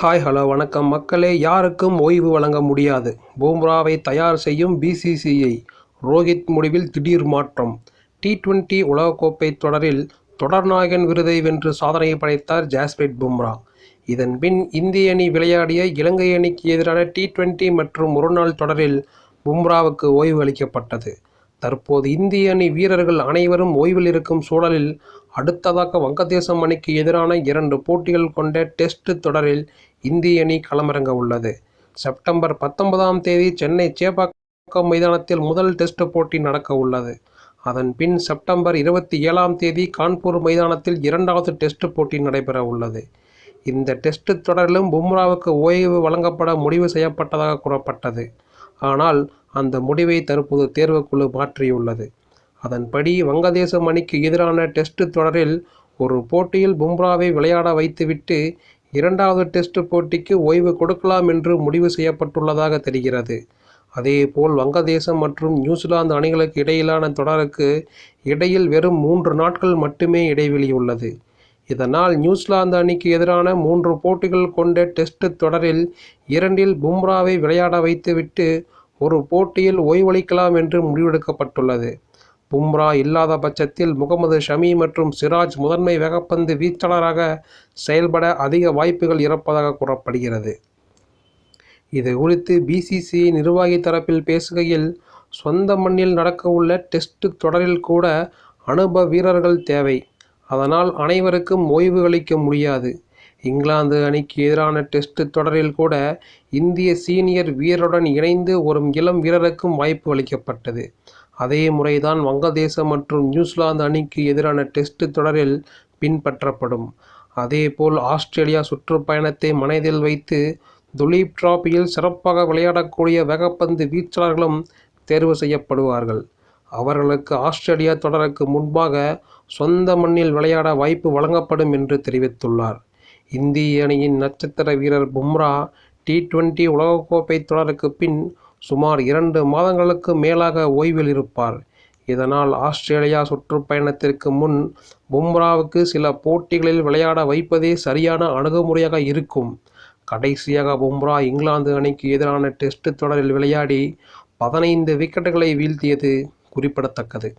Hi hello வணக்கம் மக்களே. யாருக்கும் ஓய்வு வழங்க முடியாது. பும்ராவை தயார் செய்யும் பிசிசிஐ. ரோஹித் முடிவில் திடீர் மாற்றம். டி20 உலகக்கோப்பை தொடரில் தொடர்நாயகன் விருதை வென்று சாதனை படைத்தார் ஜஸ்பிரீத் பும்ரா. இதன் பின் இந்திய அணி விளையாடிய இலங்கை அணிக்கு எதிரான டி20 மற்றும் ஒருநாள் தொடரில் பும்ராவுக்கு ஓய்வு அளிக்கப்பட்டது. தற்போது இந்திய அணி வீரர்கள் அனைவரும் ஓய்வில் இருக்கும் சூழலில் அடுத்ததாக வங்கதேசம் அணிக்கு எதிரான 2 போட்டிகள் கொண்ட டெஸ்ட் தொடரில் இந்திய அணி களமிறங்க உள்ளது. செப்டம்பர் 19ஆம் தேதி சென்னை சேப்பாக்கம் மைதானத்தில் முதல் டெஸ்ட் போட்டி நடக்க உள்ளது. அதன் பின் செப்டம்பர் 27ஆம் தேதி கான்பூர் மைதானத்தில் 2வது டெஸ்ட் போட்டி நடைபெற உள்ளது. இந்த டெஸ்ட் தொடரிலும் பும்ராவுக்கு ஓய்வு வழங்கப்பட முடிவு செய்யப்பட்டதாக கூறப்பட்டது. ஆனால் அந்த முடிவை தற்போது தேர்வுக்குழு மாற்றியுள்ளது. அதன்படி வங்கதேசம் அணிக்கு எதிரான டெஸ்ட் தொடரில் ஒரு போட்டியில் பும்ராவை விளையாட வைத்துவிட்டு 2வது டெஸ்ட் போட்டிக்கு ஓய்வு கொடுக்கலாம் என்று முடிவு செய்யப்பட்டுள்ளதாக தெரிகிறது. அதேபோல் வங்கதேசம் மற்றும் நியூசிலாந்து அணிகளுக்கு இடையிலான தொடருக்கு இடையில் வெறும் 3 நாட்கள் மட்டுமே இடைவெளி உள்ளது. இதனால் நியூசிலாந்து அணிக்கு எதிரான 3 போட்டிகள் கொண்ட டெஸ்ட் தொடரில் 2இல் பும்ராவை விளையாட வைத்துவிட்டு ஒரு போட்டியில் ஓய்வளிக்கலாம் என்று முடிவெடுக்கப்பட்டுள்ளது. பும்ரா இல்லாத பட்சத்தில் முகமது ஷமி மற்றும் சிராஜ் முதன்மை வேகப்பந்து வீச்சாளராக செயல்பட அதிக வாய்ப்புகள் இருப்பதாக கூறப்படுகிறது. இது குறித்து பிசிசிஐ நிர்வாகி தரப்பில் பேசுகையில், சொந்த மண்ணில் நடக்கவுள்ள டெஸ்ட் தொடரில் கூட அனுபவ வீரர்கள் தேவை. அதனால் அனைவருக்கும் ஓய்வு அளிக்க முடியாது. இங்கிலாந்து அணிக்கு எதிரான டெஸ்ட் தொடரில் கூட இந்திய சீனியர் வீரருடன் இணைந்து ஒரு இளம் வீரருக்கும் வாய்ப்பு அளிக்கப்பட்டது. அதே முறைதான் வங்கதேசம் மற்றும் நியூசிலாந்து அணிக்கு எதிரான டெஸ்ட் தொடரில் பின்பற்றப்படும். அதேபோல் ஆஸ்திரேலியா சுற்றுப்பயணத்தை மனதில் வைத்து துலீப் டிராபியில் சிறப்பாக விளையாடக்கூடிய வேகப்பந்து வீச்சாளர்களும் தேர்வு செய்யப்படுவார்கள். அவர்களுக்கு ஆஸ்திரேலியா தொடருக்கு முன்பாக சொந்த மண்ணில் விளையாட வாய்ப்பு வழங்கப்படும் என்று தெரிவித்துள்ளார். இந்திய அணியின் நட்சத்திர வீரர் பும்ரா டி20 உலகக்கோப்பை தொடருக்கு பின் சுமார் 2 மாதங்களுக்கு மேலாக ஓய்வில் இருப்பார். இதனால் ஆஸ்திரேலியா சுற்றுப்பயணத்திற்கு முன் பும்ராவுக்கு சில போட்டிகளில் விளையாட வைப்பதே சரியான அணுகுமுறையாக இருக்கும். கடைசியாக பும்ரா இங்கிலாந்து அணிக்கு எதிரான டெஸ்ட் தொடரில் விளையாடி 15 விக்கெட்டுகளை வீழ்த்தியது குறிப்பிடத்தக்கது.